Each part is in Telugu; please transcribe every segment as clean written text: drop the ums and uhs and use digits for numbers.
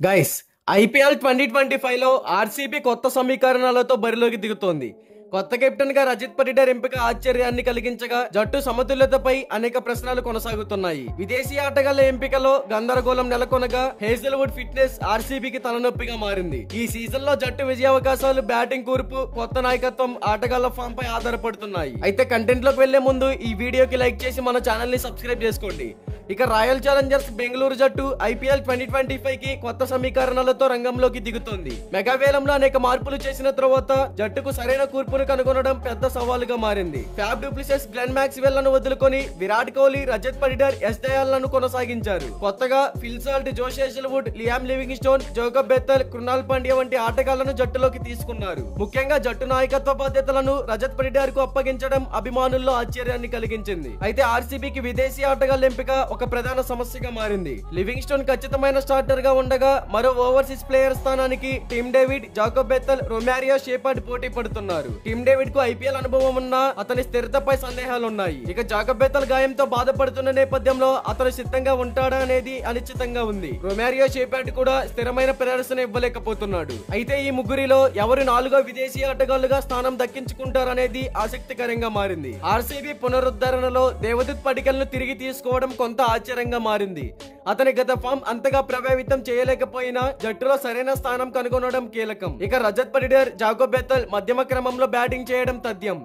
గైస్, ఐపీఎల్ 2025లో ఆర్సీబీ కొత్త సమీకరణాలతో బరిలోకి దిగుతోంది. కొత్త కెప్టెన్ గా రజిత్ పటిడార్ ఎంపిక ఆశ్చర్యాన్ని కలిగించగా జట్టు సమతుల్యతపై అనేక ప్రశ్నలు కొనసాగుతున్నాయి. విదేశీ ఆటగాళ్ల ఎంపికలో గందరగోళం నెలకొనగా హేజల్వుడ్ ఫిట్నెస్ ఆర్సీబీకి తలనొప్పిగా మారింది. ఈ సీజన్ లో జట్టు విజయావకాశాలు బ్యాటింగ్ కూర్పు, కొత్త నాయకత్వం, ఆటగాళ్ల ఫామ్ పై ఆధారపడుతున్నాయి. అయితే కంటెంట్ లోకి వెళ్లే ముందు ఈ వీడియోకి లైక్ చేసి మన ఛానల్ ని సబ్స్క్రైబ్ చేసుకోండి. ఇక రాయల్ ఛాలెంజర్స్ బెంగళూరు జట్టు ఐపీఎల్ 2025 కి కొత్త సమీకరణాలతో రంగంలోకి దిగుతోంది. మెగా వేలంలో అనేక మార్పులు చేసిన తర్వాత జట్టుకు సరైన కూర్పును కనుగొనడం పెద్ద సవాలుగా మారింది. ఫ్యాబ్ డూప్లిసిస్, గ్లెన్ మ్యాక్స్వెల్ లను వదులుకొని విరాట్ కోహ్లీ, రజత్ పటిడార్, ఎస్ దయాల్ లను కొనసాగించారు. కొత్తగా Phil Salt, Josh Hazlewood, Liam Livingstone, Jacob Bethell, Krunal Pandya వంటి ఆటగాళ్లను జట్టులోకి తీసుకున్నారు. ముఖ్యంగా జట్టు నాయకత్వ బాధ్యతలను రజత్ పటిడార్ కు అప్పగించడం అభిమానుల్లో ఆశ్చర్యాన్ని కలిగించింది. అయితే ఆర్సీబీకి విదేశీ ఆటగాళ్ల ఎంపిక ఒక ప్రధాన సమస్యగా మారింది. లివింగ్ స్టోన్ ఖచ్చితమైన స్టార్టర్ గా ఉండగా మరో ఓవర్సీస్ ప్లేయర్ స్థానానికి టిమ్ డేవిడ్, జాకోబ్ బెత్తల్, రొమారియో షేపార్డ్ పోటీ పడుతున్నారు. టిమ్ డేవిడ్ కు ఐపీఎల్ అనుభవం ఉన్నా అతని స్థిరతపై సందేహాలున్నాయి. ఇక జాకోబ్ బెత్తల్ గాయంతో బాధపడుతున్న నేపథ్యంలో అతను సిద్ధంగా ఉంటాడా అనేది అనిశ్చితంగా ఉంది. రొమారియో షేపార్డ్ కూడా స్థిరమైన ప్రదర్శన ఇవ్వలేకపోతున్నాడు. అయితే ఈ ముగ్గురిలో ఎవరు నాలుగో విదేశీ ఆటగాళ్లుగా స్థానం దక్కించుకుంటారనేది ఆసక్తికరంగా మారింది. ఆర్సీబీ పునరుద్ధరణలో దేవదత్ పడికల్ ను తిరిగి తీసుకోవడం కొంత ఆశ్చర్యంగా మారింది. అతని గత ఫామ్ అంతగా ప్రభావితం చేయలేకపోయినా జట్టులో సరైన స్థానం కనుగొనడం కీలకం. ఇక రజత్ పటిడార్, జాకోబ్ బెత్తల్ మధ్యమ క్రమంలో బ్యాటింగ్ చేయడం తథ్యం.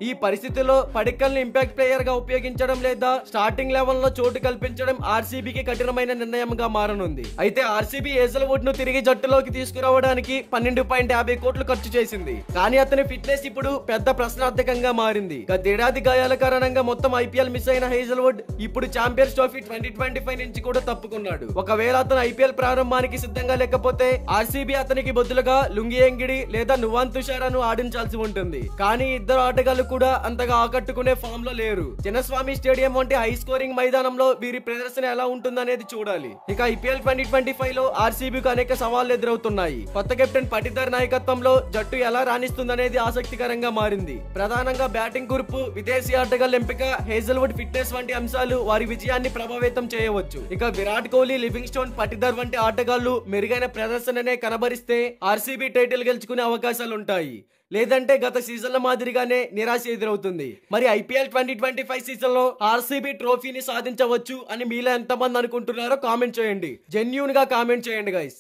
ఈ పరిస్థితిలో పడిక్కల్ ని ఇంపాక్ట్ ప్లేయర్ గా ఉపయోగించడం లేదా స్టార్టింగ్ లెవెల్ లో చోటు కల్పించడం ఆర్సీబీకి కఠినమైన నిర్ణయంగా మారనుంది. అయితే ఆర్సీబీ హేజల్వుడ్ ను తిరిగి జట్టులోకి తీసుకురావడానికి 12.50 కోట్లు ఖర్చు చేసింది. కానీ అతని ఫిట్నెస్ ఇప్పుడు పెద్ద ప్రశ్నార్థకంగా మారింది. గతేడాది గాయాల కారణంగా మొత్తం ఐపీఎల్ మిస్ అయిన హేజల్వుడ్ ఇప్పుడు ఛాంపియన్స్ ట్రోఫీ 2025 నుంచి కూడా తప్పుకున్నాడు. ఒకవేళ అతను ఐపీఎల్ ప్రారంభానికి సిద్ధంగా లేకపోతే ఆర్సీబీ అతనికి బదులుగా లుంగి ఎంగిడి లేదా నువాన్ తుషారాను ఆడించాల్సి ఉంటుంది. కానీ ఇద్దరు ఆటగాళ్లు కూడా అంతగా ఆకట్టుకునే ఫామ్ లో లేరు. చిన్నస్వామి స్టేడియం వంటి హై స్కోరింగ్ మైదానంలో వీరి ప్రదర్శన ఎలా ఉంటుందనేది చూడాలి. ఇక ఐపీఎల్ 2025 లో ఆర్సీబీకి అనేక సవాళ్లు ఎదురవుతున్నాయి. కొత్త కెప్టెన్ పటిదార్ నాయకత్వంలో జట్టు ఎలా రాణిస్తుందనేది ఆసక్తికరంగా మారింది. ప్రధానంగా బ్యాటింగ్ కూర్పు, విదేశీ ఆటగాళ్ల ఎంపిక, హేజల్వుడ్ ఫిట్నెస్ వంటి అంశాలు వారి విజయాన్ని ప్రభావితం చేయవచ్చు. ఇక విరాట్ కోహ్లీ, లివింగ్ స్టోన్, పటిదార్ వంటి ఆటగాళ్లు మెరుగైన ప్రదర్శననే కనబరిస్తే ఆర్సీబీ టైటిల్ గెలుచుకునే అవకాశాలుంటాయి. లేదంటే గత సీజన్ల మాదిరిగానే నిరాశ ఎదురవుతుంది. మరి ఐపీఎల్ 2025 సీజన్ లో ఆర్సీబీ ట్రోఫీని సాధించవచ్చు అని మీలో ఎంతమంది అనుకుంటున్నారో కామెంట్ చేయండి. జెన్యూన్ గా కామెంట్ చేయండి గైస్.